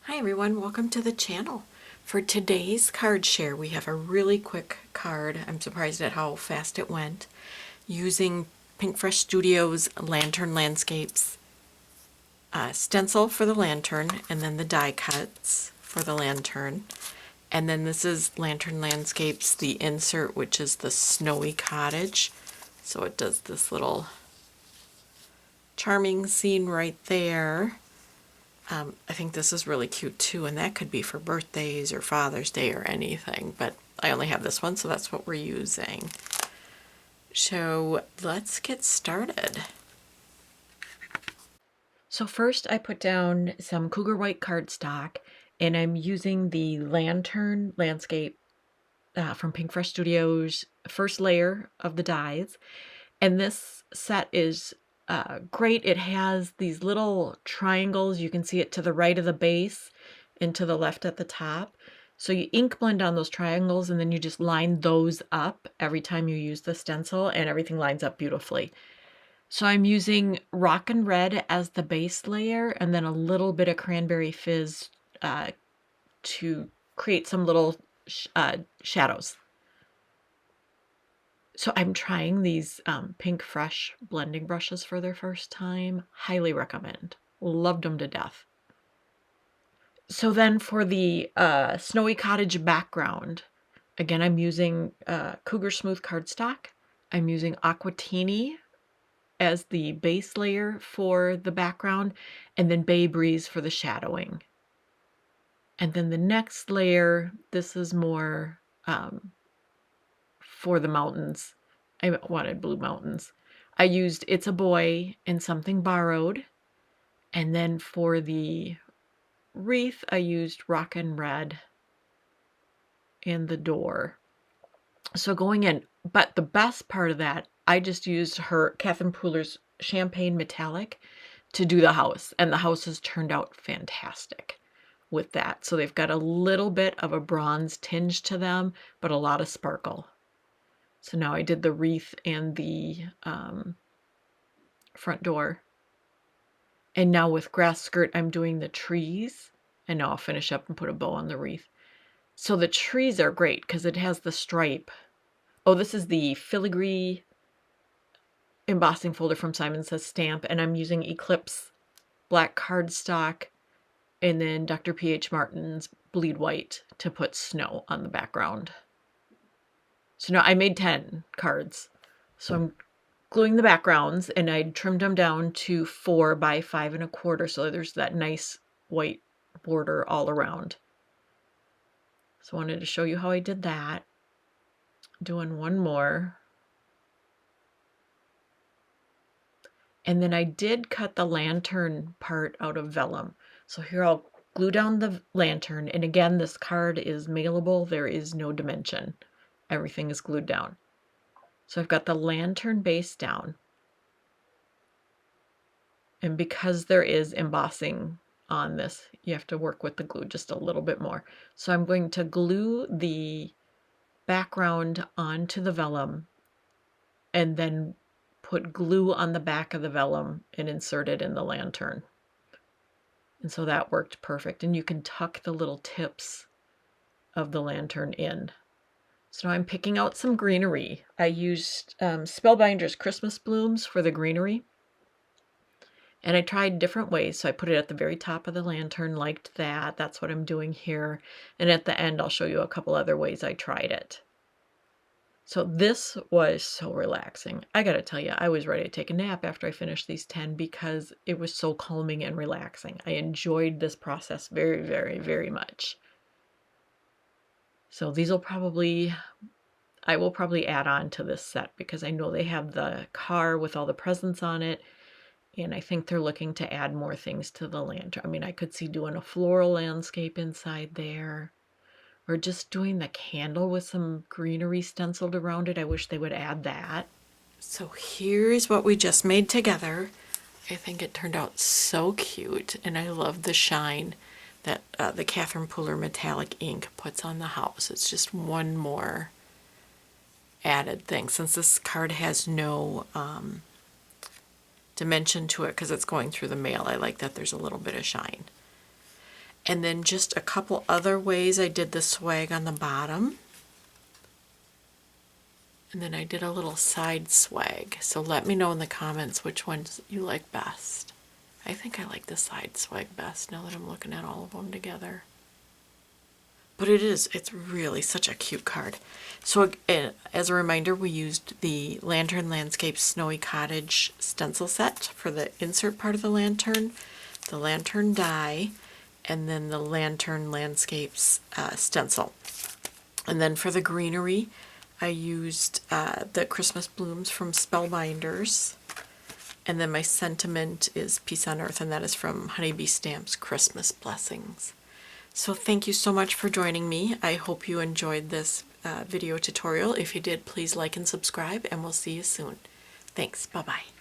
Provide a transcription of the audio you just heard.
Hi everyone, welcome to the channel. For today's card share, we have a really quick card. I'm surprised at how fast it went. Using Pinkfresh Studios Lantern Landscapes stencil for the lantern, and then the die cuts for the lantern. And then this is Lantern Landscapes, the insert, which is the snowy cottage. So it does this little charming scene right there. I think this is really cute too, and that could be for birthdays or Father's Day or anything, but I only have this one, so that's what we're using. So let's get started. So first I put down some Cougar White cardstock, and I'm using the Lantern Landscape from Pinkfresh Studios, first layer of the dies. And this set is great. It has these little triangles. You can see it to the right of the base and to the left at the top. So you ink blend on those triangles, and then you just line those up every time you use the stencil, and everything lines up beautifully. So I'm using Rockin' Red as the base layer, and then a little bit of Cranberry Fizz to create some little shadows. So I'm trying these Pinkfresh blending brushes for their first time. Highly recommend. Loved them to death. So then for the Snowy Cottage background, again, I'm using Cougar Smooth cardstock. I'm using Aquatini as the base layer for the background, and then Bay Breeze for the shadowing. And then the next layer, this is more for the mountains. I wanted blue mountains. I used It's a Boy and Something Borrowed. And then for the wreath, I used Rockin' Red and the door. So going in, but the best part of that, I just used Catherine Pooler's Champagne Metallic to do the house. And the house has turned out fantastic with that. So they've got a little bit of a bronze tinge to them, but a lot of sparkle. So now I did the wreath and the front door. And now with Grass Skirt, I'm doing the trees. And now I'll finish up and put a bow on the wreath. So the trees are great because it has the stripe. Oh, this is the filigree embossing folder from Simon Says Stamp. And I'm using Eclipse black cardstock and then Dr. P.H. Martin's Bleed White to put snow on the background. So now I made 10 cards. So I'm gluing the backgrounds, and I trimmed them down to 4 by 5 1/4, so there's that nice white border all around. So I wanted to show you how I did that. Doing one more. And then I did cut the lantern part out of vellum. So here I'll glue down the lantern, and again, this card is mailable. There is no dimension. Everything is glued down. So I've got the lantern base down. And because there is embossing on this, you have to work with the glue just a little bit more. So I'm going to glue the background onto the vellum and then put glue on the back of the vellum and insert it in the lantern. And so that worked perfect. And you can tuck the little tips of the lantern in. So now I'm picking out some greenery. I used Spellbinder's Christmas Blooms for the greenery. And I tried different ways. So I put it at the very top of the lantern, liked that. That's what I'm doing here. And at the end, I'll show you a couple other ways I tried it. So this was so relaxing. I got to tell you, I was ready to take a nap after I finished these 10 because it was so calming and relaxing. I enjoyed this process very, very, very much. So these will I will probably add on to this set because I know they have the car with all the presents on it. And I think they're looking to add more things to the lantern. I mean, I could see doing a floral landscape inside there, or just doing the candle with some greenery stenciled around it. I wish they would add that. So here's what we just made together. I think it turned out so cute, and I love the shine that the Catherine Pooler metallic ink puts on the house. It's just one more added thing. Since this card has no dimension to it because it's going through the mail, I like that there's a little bit of shine. And then just a couple other ways I did the swag on the bottom. And then I did a little side swag. So let me know in the comments which ones you like best. I think I like the side swag best now that I'm looking at all of them together. But it's really such a cute card. So as a reminder, we used the Lantern Landscape Snowy Cottage stencil set for the insert part of the lantern die, and then the Lantern Landscapes stencil. And then for the greenery, I used the Christmas blooms from Spellbinders. And then my sentiment is Peace on Earth, and that is from Honeybee Stamps Christmas Blessings. So thank you so much for joining me. I hope you enjoyed this video tutorial. If you did, please like and subscribe, and we'll see you soon. Thanks. Bye-bye.